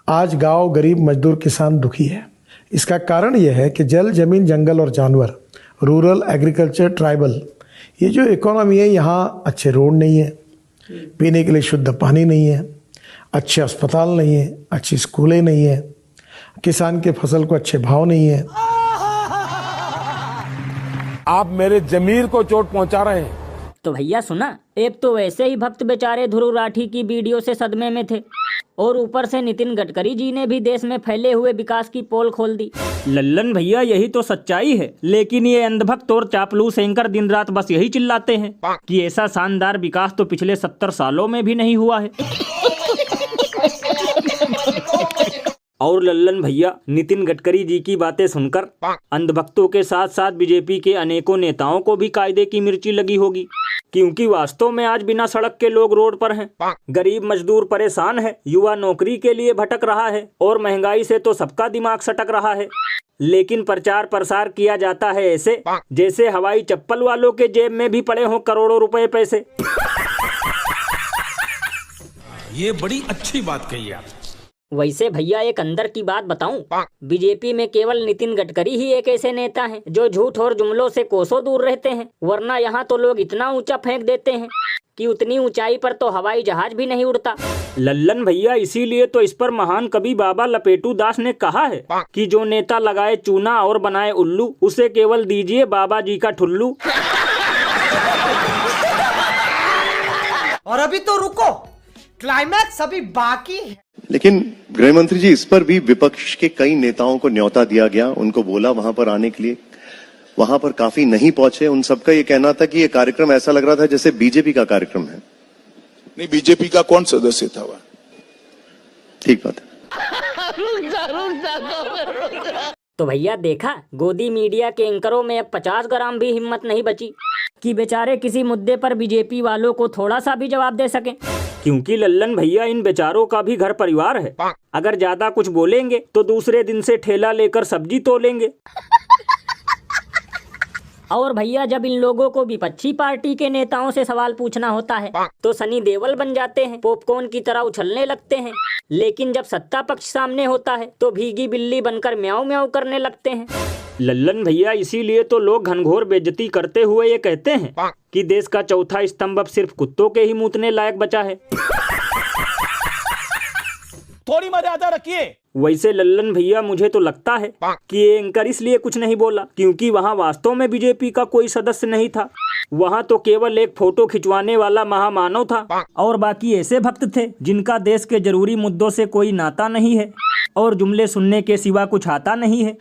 आज गांव गरीब मजदूर किसान दुखी है। इसका कारण यह है कि जल, जमीन, जंगल और जानवर, रूरल, एग्रीकल्चर, ट्राइबल, ये जो इकोनॉमी है, यहाँ अच्छे रोड नहीं है, पीने के लिए शुद्ध पानी नहीं है, अच्छे अस्पताल नहीं है, अच्छी स्कूलें नहीं है, किसान के फसल को अच्छे भाव नहीं है। आप मेरे जमीर को चोट पहुंचा रहे हैं। तो भैया सुना, एक तो वैसे ही भक्त बेचारे ध्रुव राठी की वीडियो से सदमे में थे और ऊपर से नितिन गडकरी जी ने भी देश में फैले हुए विकास की पोल खोल दी। लल्लन भैया यही तो सच्चाई है, लेकिन ये अंधभक्त और चापलूस एंकर दिन रात बस यही चिल्लाते हैं कि ऐसा शानदार विकास तो पिछले 70 सालों में भी नहीं हुआ है। और लल्लन भैया नितिन गडकरी जी की बातें सुनकर अंधभक्तों के साथ साथ बीजेपी के अनेकों नेताओं को भी कायदे की मिर्ची लगी होगी, क्योंकि वास्तव में आज बिना सड़क के लोग रोड पर हैं, गरीब मजदूर परेशान है, युवा नौकरी के लिए भटक रहा है और महंगाई से तो सबका दिमाग सटक रहा है। लेकिन प्रचार प्रसार किया जाता है ऐसे जैसे हवाई चप्पल वालों के जेब में भी पड़े हों करोड़ों रुपए पैसे। ये बड़ी अच्छी बात कही आप। वैसे भैया एक अंदर की बात बताऊं, बीजेपी में केवल नितिन गडकरी ही एक ऐसे नेता हैं जो झूठ और जुमलों से कोसों दूर रहते हैं, वरना यहाँ तो लोग इतना ऊंचा फेंक देते हैं कि उतनी ऊंचाई पर तो हवाई जहाज भी नहीं उड़ता। लल्लन भैया इसीलिए तो इस पर महान कवि बाबा लपेटू दास ने कहा है कि जो नेता लगाए चूना और बनाए उल्लू, उसे केवल दीजिए बाबा जी का ठुल्लू। और अभी तो रुको, क्लाइमैक्स अभी बाकी है। लेकिन गृह मंत्री जी, इस पर भी विपक्ष के कई नेताओं को न्योता दिया गया, उनको बोला वहां पर आने के लिए, वहां पर काफी नहीं पहुंचे। उन सबका ये कहना था कि ये कार्यक्रम ऐसा लग रहा था जैसे बीजेपी का कार्यक्रम है। नहीं, बीजेपी का कौन सदस्य था वह? ठीक बात है। तो भैया देखा, गोदी मीडिया के एंकरों में अब 50 ग्राम भी हिम्मत नहीं बची कि बेचारे किसी मुद्दे पर बीजेपी वालों को थोड़ा सा भी जवाब दे सकें, क्योंकि लल्लन भैया इन बेचारों का भी घर परिवार है। अगर ज्यादा कुछ बोलेंगे तो दूसरे दिन से ठेला लेकर सब्जी तोलेंगे। और भैया जब इन लोगों को विपक्षी पार्टी के नेताओं से सवाल पूछना होता है तो सनी देओल बन जाते हैं, पॉपकॉर्न की तरह उछलने लगते हैं। लेकिन जब सत्ता पक्ष सामने होता है तो भीगी बिल्ली बनकर म्याऊं म्याऊं करने लगते हैं। लल्लन भैया इसीलिए तो लोग घनघोर बेइज्जती करते हुए ये कहते हैं कि देश का चौथा स्तंभ अब सिर्फ कुत्तों के ही मूतने लायक बचा है। थोड़ी मर्यादा रखिए। वैसे लल्लन भैया मुझे तो लगता है कि ये एंकर इसलिए कुछ नहीं बोला क्योंकि वहाँ वास्तव में बीजेपी का कोई सदस्य नहीं था। वहाँ तो केवल एक फोटो खिंचवाने वाला महामानव था और बाकी ऐसे भक्त थे जिनका देश के जरूरी मुद्दों से कोई नाता नहीं है और जुमले सुनने के सिवा कुछ आता नहीं है।